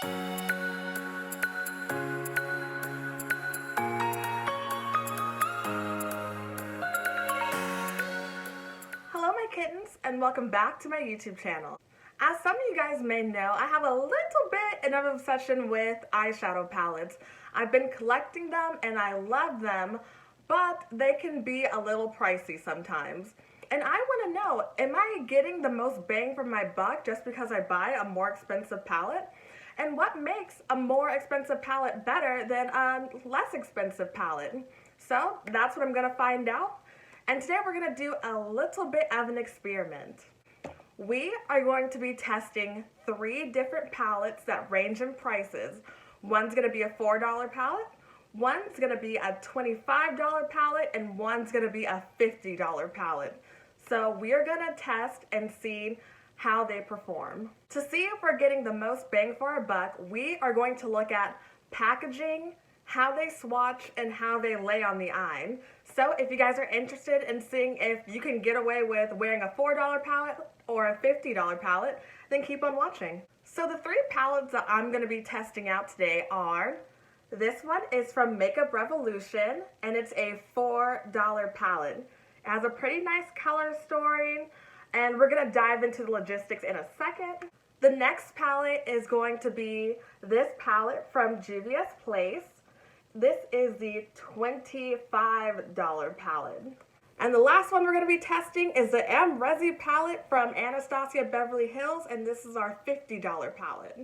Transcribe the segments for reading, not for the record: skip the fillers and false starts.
Hello my kittens, and welcome back to my YouTube channel. As some of you guys may know, I have a little bit of an obsession with eyeshadow palettes. I've been collecting them and I love them, but they can be a little pricey sometimes. And I want to know, am I getting the most bang for my buck just because I buy a more expensive palette? And what makes a more expensive palette better than a less expensive palette? So that's what I'm going to find out. And today we're going to do a little bit of an experiment. We are going to be testing 3 different palettes that range in prices. One's going to be a $4 palette, one's going to be a $25 palette, and one's going to be a $50 palette. So we are going to test and see how they perform. To see if we're getting the most bang for our buck, we are going to look at packaging, how they swatch, and how they lay on the eye. So if you guys are interested in seeing if you can get away with wearing a $4 palette or a $50 palette, then keep on watching. So the 3 palettes that I'm going to be testing out today are, this one is from Makeup Revolution, and it's a $4 palette. It has a pretty nice color story, and we're going to dive into the logistics in a second. The next palette is going to be this palette from Juvia's Place. This is the $25 palette. And the last one we're going to be testing is the M Resi palette from Anastasia Beverly Hills, and this is our $50 palette.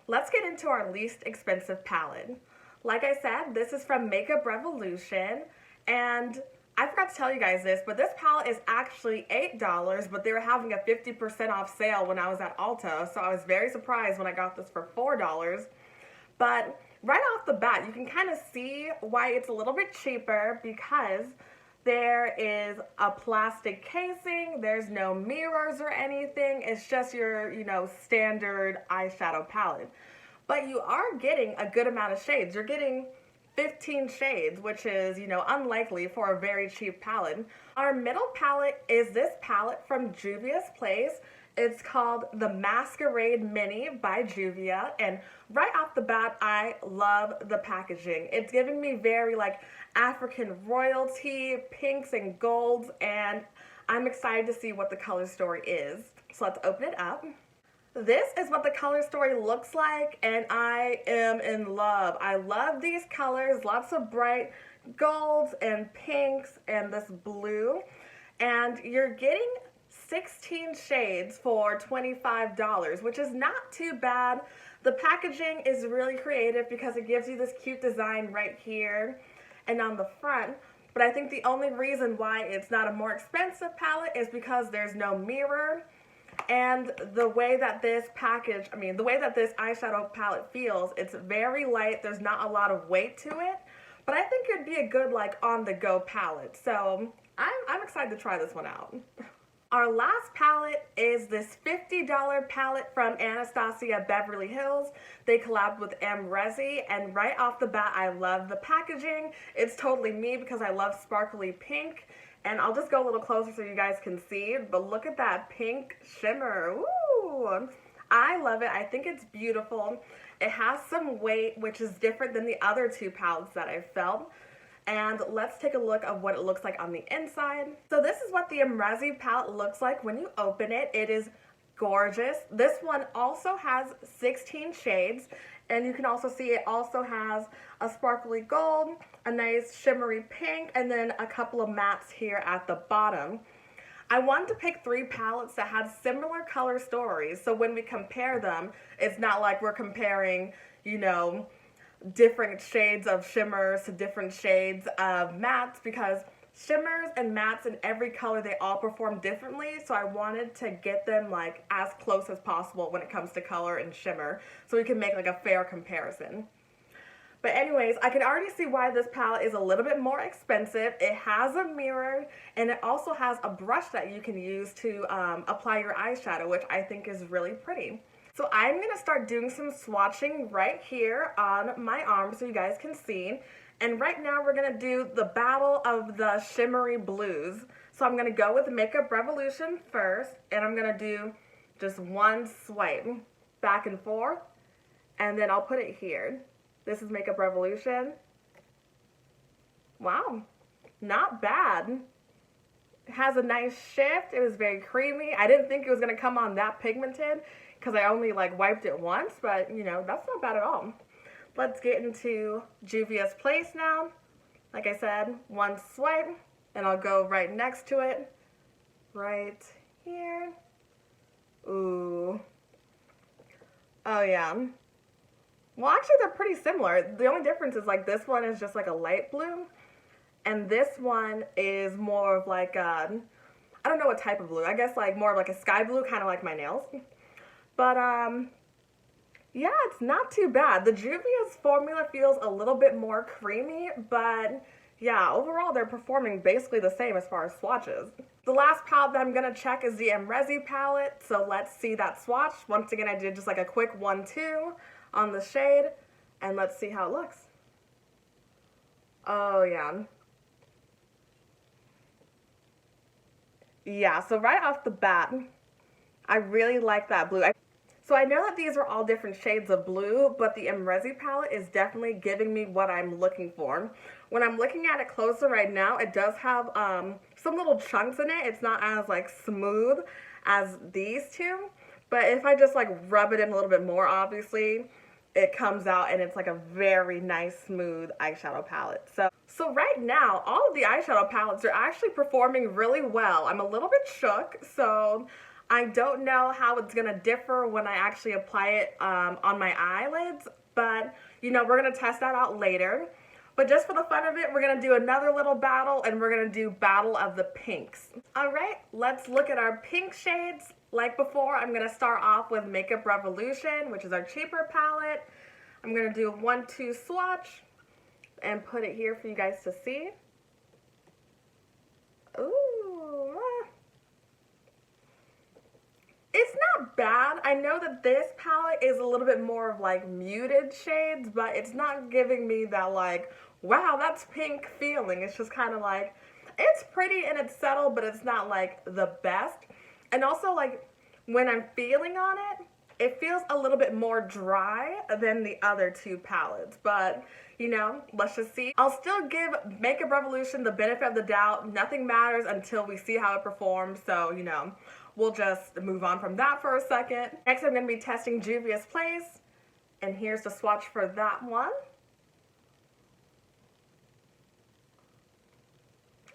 Let's get into our least expensive palette. Like I said, this is from Makeup Revolution, and I forgot to tell you guys this, but this palette is actually $8, but they were having a 50% off sale when I was at Ulta, so I was very surprised when I got this for $4. But right off the bat, you can kind of see why it's a little bit cheaper, because there is a plastic casing, there's no mirrors or anything, it's just your, standard eyeshadow palette. But you are getting a good amount of shades. You're getting 15 shades, which is, unlikely for a very cheap palette. Our middle palette is this palette from Juvia's Place. It's called the Masquerade Mini by Juvia, and right off the bat, I love the packaging. It's giving me very African royalty, pinks and golds, and I'm excited to see what the color story is. So let's open it up. This is what the color story looks like, and I am in love. I love these colors, lots of bright golds and pinks and this blue, and you're getting 16 shades for $25, which is not too bad. The packaging is really creative because it gives you this cute design right here and on the front. But I think the only reason why it's not a more expensive palette is because there's no mirror. And the way that this the way that this eyeshadow palette feels, it's very light. There's not a lot of weight to it. But I think it'd be a good on-the-go palette. So I'm excited to try this one out. Our last palette is this $50 palette from Anastasia Beverly Hills. They collabed with M Resi, and right off the bat, I love the packaging. It's totally me because I love sparkly pink. And I'll just go a little closer so you guys can see, but look at that pink shimmer. Ooh, I love it. I think it's beautiful. It has some weight, which is different than the other 2 palettes that I've felt. And let's take a look at what it looks like on the inside. So this is what the M Resi palette looks like when you open it. It is gorgeous. This one also has 16 shades, and you can also see it also has a sparkly gold, a nice shimmery pink, and then a couple of mattes here at the bottom. I wanted to pick 3 palettes that had similar color stories, so when we compare them, it's not like we're comparing, different shades of shimmers to different shades of mattes, because shimmers and mattes in every color, they all perform differently, so I wanted to get them as close as possible when it comes to color and shimmer, so we can make a fair comparison. But anyways, I can already see why this palette is a little bit more expensive. It has a mirror, and it also has a brush that you can use to apply your eyeshadow, which I think is really pretty. So I'm going to start doing some swatching right here on my arm so you guys can see. And right now we're going to do the battle of the shimmery blues. So I'm going to go with Makeup Revolution first, and I'm going to do just one swipe back and forth. And then I'll put it here. This is Makeup Revolution. Wow, not bad. It has a nice shift. It was very creamy. I didn't think it was going to come on that pigmented because I only like wiped it once, but you know, that's not bad at all. Let's get into Juvia's Place now. Like I said, one swipe, and I'll go right next to it. Right here. Ooh. Oh yeah. Well, actually they're pretty similar. The only difference is like this one is just like a light blue, and this one is more of like a, I don't know what type of blue. I guess like more of like a sky blue, kind of like my nails. But yeah, it's not too bad. The Juvia's formula feels a little bit more creamy, but yeah, overall they're performing basically the same as far as swatches. The last palette that I'm going to check is the Resi palette, so let's see that swatch. Once again, I did just like a quick 1-2 on the shade, and let's see how it looks. Oh yeah. Yeah, so right off the bat, I really like that blue. So I know that these are all different shades of blue, but the Resi palette is definitely giving me what I'm looking for. When I'm looking at it closer right now, it does have some little chunks in it. It's not as like smooth as these two, but if I just like rub it in a little bit more, obviously, it comes out and it's like a very nice smooth eyeshadow palette. So right now, all of the eyeshadow palettes are actually performing really well. I'm a little bit shook, so I don't know how it's going to differ when I actually apply it on my eyelids, but you know, we're going to test that out later. But just for the fun of it, we're going to do another little battle, and we're going to do Battle of the Pinks. All right, let's look at our pink shades. Like before, I'm going to start off with Makeup Revolution, which is our cheaper palette. I'm going to do a 1-2 swatch and put it here for you guys to see. Ooh. It's not bad. I know that this palette is a little bit more of like muted shades, but it's not giving me that like, wow, that's pink feeling. It's just kind of like, it's pretty and it's subtle, but it's not like the best. And also like when I'm feeling on it, it feels a little bit more dry than the other two palettes, but you know, let's just see. I'll still give Makeup Revolution the benefit of the doubt. Nothing matters until we see how it performs, so you know, we'll just move on from that for a second. Next, I'm going to be testing Juvia's Place, and here's the swatch for that one.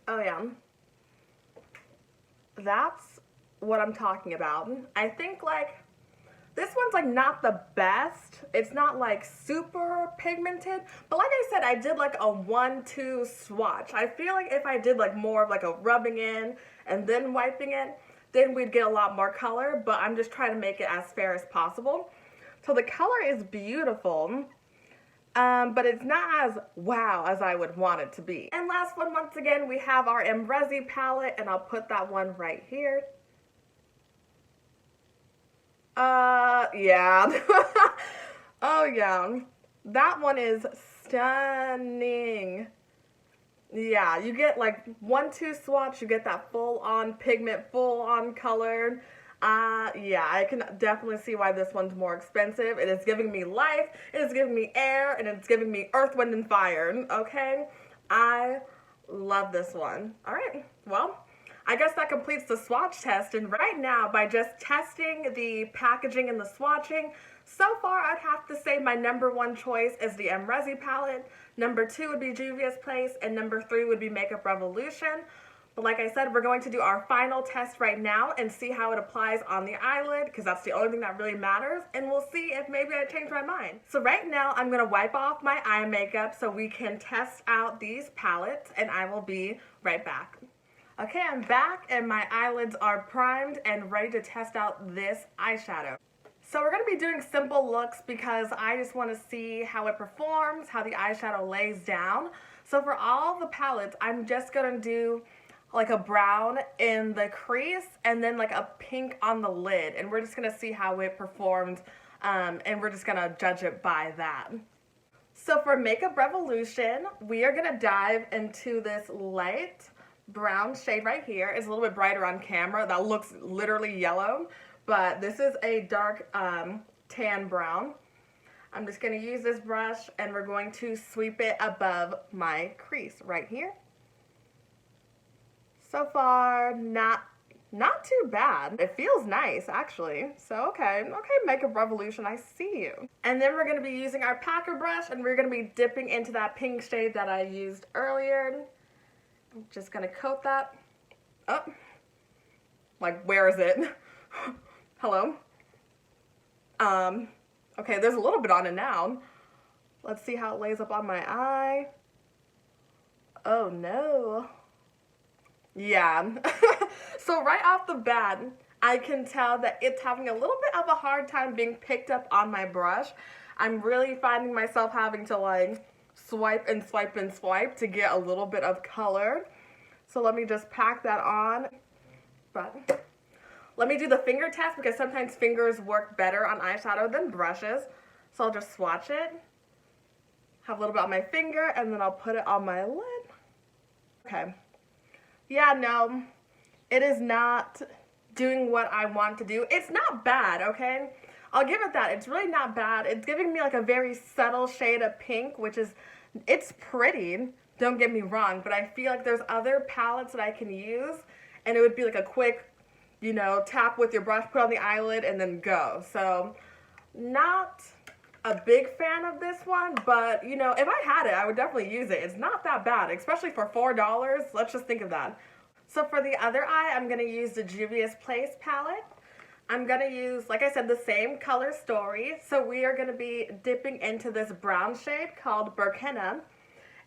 Oh yeah, that's what I'm talking about. I think like this one's like not the best. It's not like super pigmented, but like I said, I did like a 1-2 swatch. I feel like if I did like more of like a rubbing in and then wiping it, then we'd get a lot more color, but I'm just trying to make it as fair as possible. So the color is beautiful, but it's not as wow as I would want it to be. And last one, once again, we have our Resi palette, and I'll put that one right here. Yeah. Oh yeah, that one is stunning. Yeah, you get like 1-2 swatch, you get that full on pigment, full on color. Yeah, I can definitely see why this one's more expensive. It is giving me life, it is giving me air, and it's giving me earth, wind, and fire, okay? I love this one. All right, well, I guess that completes the swatch test, and right now, by just testing the packaging and the swatching, so far I'd have to say my #1 choice is the Resi palette, #2 would be Juvia's Place, and #3 would be Makeup Revolution. But like I said, we're going to do our final test right now and see how it applies on the eyelid, because that's the only thing that really matters, and we'll see if maybe I change my mind. So right now, I'm going to wipe off my eye makeup so we can test out these palettes, and I will be right back. Okay, I'm back, and my eyelids are primed and ready to test out this eyeshadow. So we're going to be doing simple looks because I just want to see how it performs, how the eyeshadow lays down. So for all the palettes, I'm just going to do like a brown in the crease and then like a pink on the lid. And we're just going to see how it performs, and we're just going to judge it by that. So for Makeup Revolution, we are going to dive into this light brown shade right here. It's a little bit brighter on camera. That looks literally yellow, but this is a dark tan brown. I'm just going to use this brush and we're going to sweep it above my crease right here. So far, not too bad. It feels nice, actually. So, okay, Makeup Revolution, I see you. And then we're going to be using our packer brush, and we're going to be dipping into that pink shade that I used earlier. I'm just going to coat that up. Like, where is it? Hello? Okay, there's a little bit on it now. Let's see how it lays up on my eye. Oh, no. Yeah. So right off the bat, I can tell that it's having a little bit of a hard time being picked up on my brush. I'm really finding myself having to like swipe and swipe and swipe to get a little bit of color. So let me just pack that on. But let me do the finger test because sometimes fingers work better on eyeshadow than brushes. So I'll just swatch it, have a little bit on my finger, and then I'll put it on my lid. Okay. Yeah, no, it is not doing what I want to do. It's not bad, okay? I'll give it that. It's really not bad. It's giving me like a very subtle shade of pink, which is, it's pretty, don't get me wrong, but I feel like there's other palettes that I can use, and it would be like a quick, you know, tap with your brush, put on the eyelid, and then go. So, not a big fan of this one, but you know, if I had it, I would definitely use it. It's not that bad, especially for $4. Let's just think of that. So for the other eye, I'm going to use the Juvia's Place palette. I'm going to use, like I said, the same color story. So we are going to be dipping into this brown shade called Burkina.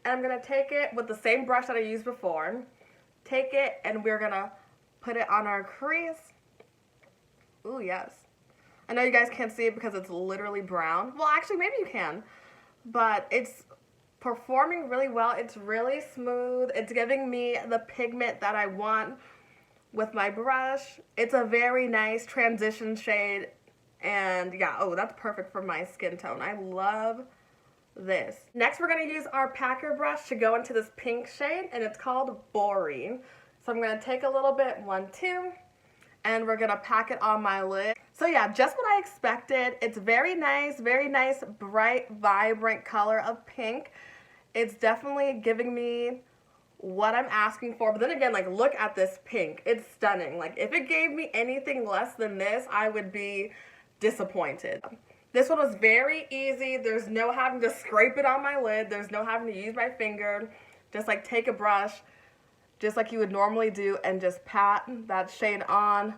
And I'm going to take it with the same brush that I used before. Take it and we're going to put it on our crease. Ooh, yes. I know you guys can't see it because it's literally brown. Well, actually, maybe you can. But it's performing really well. It's really smooth. It's giving me the pigment that I want with my brush. It's a very nice transition shade. And yeah, oh, that's perfect for my skin tone. I love this. Next, we're going to use our packer brush to go into this pink shade. And it's called Boring. So I'm going to take a little bit, 1, 2. And we're going to pack it on my lid. So yeah, just what I expected. It's very nice, bright, vibrant color of pink. It's definitely giving me what I'm asking for. But then again, like, look at this pink. It's stunning. Like, if it gave me anything less than this, I would be disappointed. This one was very easy. There's no having to scrape it on my lid. There's no having to use my finger. Just like take a brush, just like you would normally do, and just pat that shade on.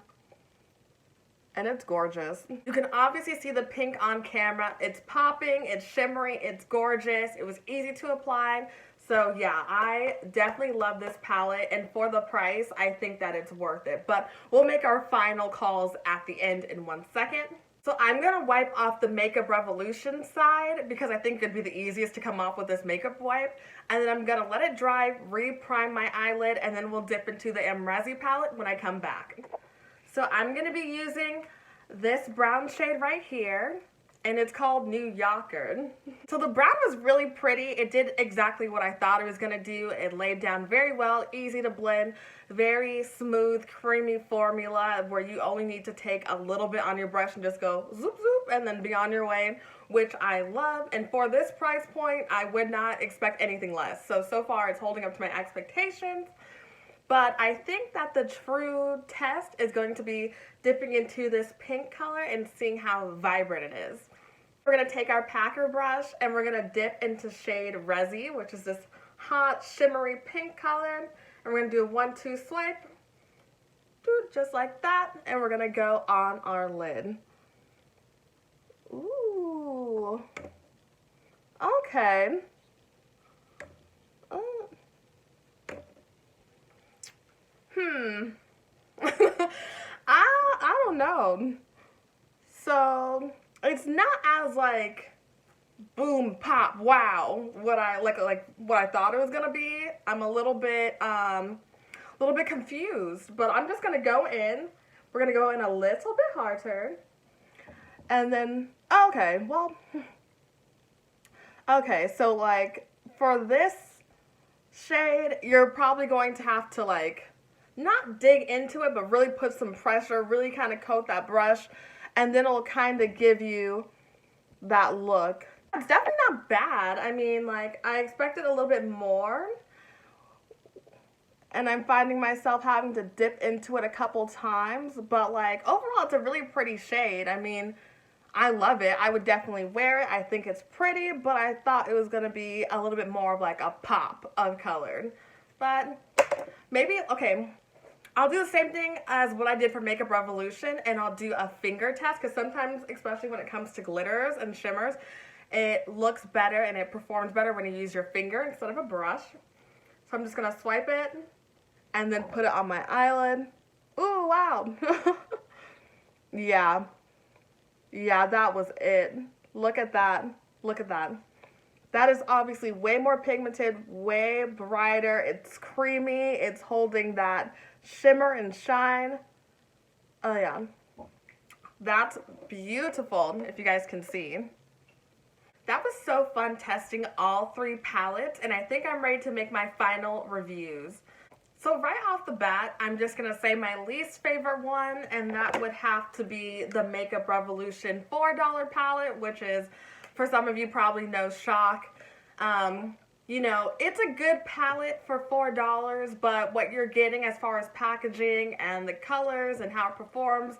And it's gorgeous. You can obviously see the pink on camera. It's popping, it's shimmering, it's gorgeous. It was easy to apply. So yeah, I definitely love this palette, and for the price, I think that it's worth it. But we'll make our final calls at the end in 1 second. So I'm going to wipe off the Makeup Revolution side because I think it'd be the easiest to come off with this makeup wipe. And then I'm going to let it dry, re-prime my eyelid, and then we'll dip into the Resi palette when I come back. So I'm going to be using this brown shade right here, and it's called New Yorker. So the brown was really pretty. It did exactly what I thought it was going to do. It laid down very well, easy to blend, very smooth, creamy formula where you only need to take a little bit on your brush and just go zoop zoop and then be on your way, which I love. And for this price point, I would not expect anything less. So far it's holding up to my expectations. But I think that the true test is going to be dipping into this pink color and seeing how vibrant it is. We're going to take our packer brush and we're going to dip into shade Resi, which is this hot, shimmery pink color. And we're going to do a 1, 2 swipe, just like that. And we're going to go on our lid. Ooh. Okay. I don't know. So it's not as like boom pop wow what I like what I thought it was gonna be. I'm a little bit confused, but I'm just gonna go in. We're gonna go in a little bit harder, and then okay, well, okay, so like for this shade, you're probably going to have to like not dig into it, but really put some pressure, really kind of coat that brush, and then it'll kind of give you that look. It's definitely not bad. I mean, like, I expected a little bit more, and I'm finding myself having to dip into it a couple times, but like overall it's a really pretty shade. I mean, I love it. I would definitely wear it. I think it's pretty, but I thought it was going to be a little bit more of like a pop of color. But maybe, okay, I'll do the same thing as what I did for Makeup Revolution, and I'll do a finger test, because sometimes, especially when it comes to glitters and shimmers, it looks better and it performs better when you use your finger instead of a brush. So I'm just going to swipe it and then put it on my eyelid. Ooh, wow. Yeah. Yeah, that was it. Look at that. Look at that. That is obviously way more pigmented, way brighter. It's creamy. It's holding that shimmer and shine. Oh, yeah. That's beautiful, if you guys can see. That was so fun testing all 3 palettes, and I think I'm ready to make my final reviews. So right off the bat, I'm just going to say my least favorite one, and that would have to be the Makeup Revolution $4 palette, which is, for some of you probably know, shock. You know, it's a good palette for $4, but what you're getting as far as packaging and the colors and how it performs,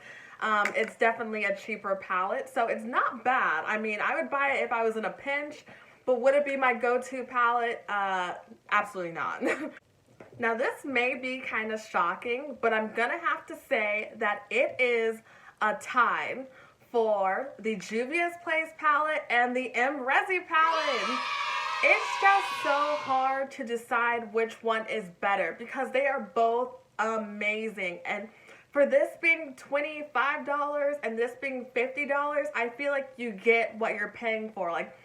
it's definitely a cheaper palette. So it's not bad. I mean, I would buy it if I was in a pinch, but would it be my go-to palette? Absolutely not. Now this may be kind of shocking, but I'm gonna have to say that it is a tie for the Juvia's Place palette and the Resi palette. It's just so hard to decide which one is better because they are both amazing. And for this being $25 and this being $50, I feel like you get what you're paying for. Like,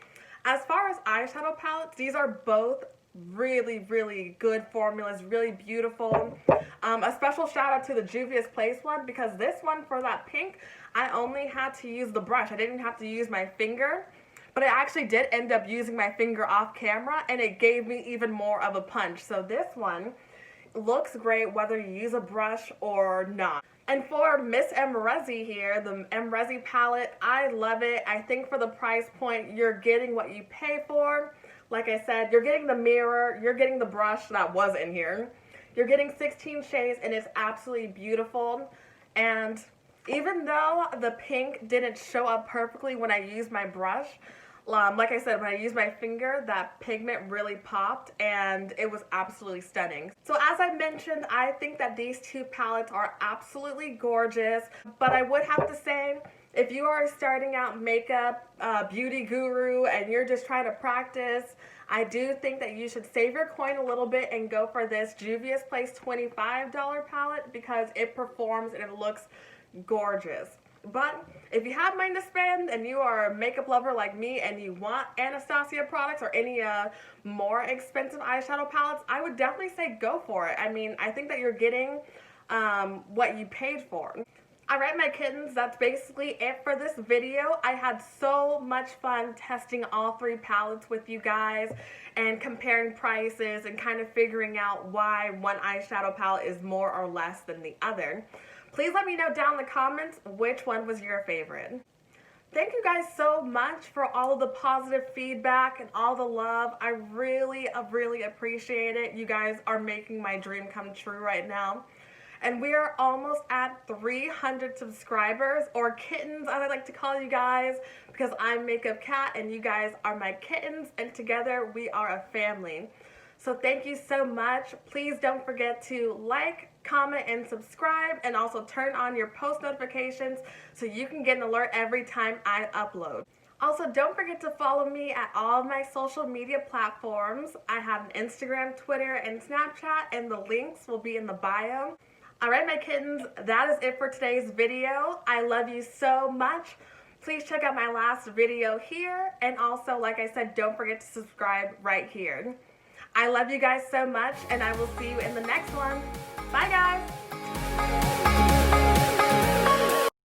as far as eyeshadow palettes, these are both really, really good formulas, really beautiful. A special shout out to the Juvia's Place one, because this one, for that pink, I only had to use the brush. I didn't have to use my finger, but I actually did end up using my finger off camera, and it gave me even more of a punch. So this one looks great whether you use a brush or not. And for Miss Resi here, the Resi palette, I love it. I think for the price point, you're getting what you pay for. Like I said, you're getting the mirror, you're getting the brush that was in here. You're getting 16 shades, and it's absolutely beautiful. And even though the pink didn't show up perfectly when I used my brush, like I said, when I used my finger, that pigment really popped, and it was absolutely stunning. So as I mentioned, I think that these 2 palettes are absolutely gorgeous, but I would have to say, if you are starting out makeup, beauty guru, and you're just trying to practice, I do think that you should save your coin a little bit and go for this Juvia's Place $25 palette, because it performs and it looks gorgeous. But if you have money to spend and you are a makeup lover like me and you want Anastasia products or any more expensive eyeshadow palettes, I would definitely say go for it. I mean, I think that you're getting what you paid for. Alright, my kittens, that's basically it for this video. I had so much fun testing all 3 palettes with you guys and comparing prices and kind of figuring out why one eyeshadow palette is more or less than the other. Please let me know down in the comments which one was your favorite. Thank you guys so much for all of the positive feedback and all the love. I really appreciate it. You guys are making my dream come true right now. And we are almost at 300 subscribers, or kittens as I like to call you guys, because I'm Makeup Cat and you guys are my kittens, and together we are a family. So thank you so much. Please don't forget to like, comment, and subscribe, and also turn on your post notifications so you can get an alert every time I upload. Also, don't forget to follow me at all of my social media platforms. I have an Instagram, Twitter, and Snapchat, and the links will be in the bio. Alright, my kittens, that is it for today's video. I love you so much. Please check out my last video here, and also, like I said, don't forget to subscribe right here. I love you guys so much, and I will see you in the next one. Bye, guys!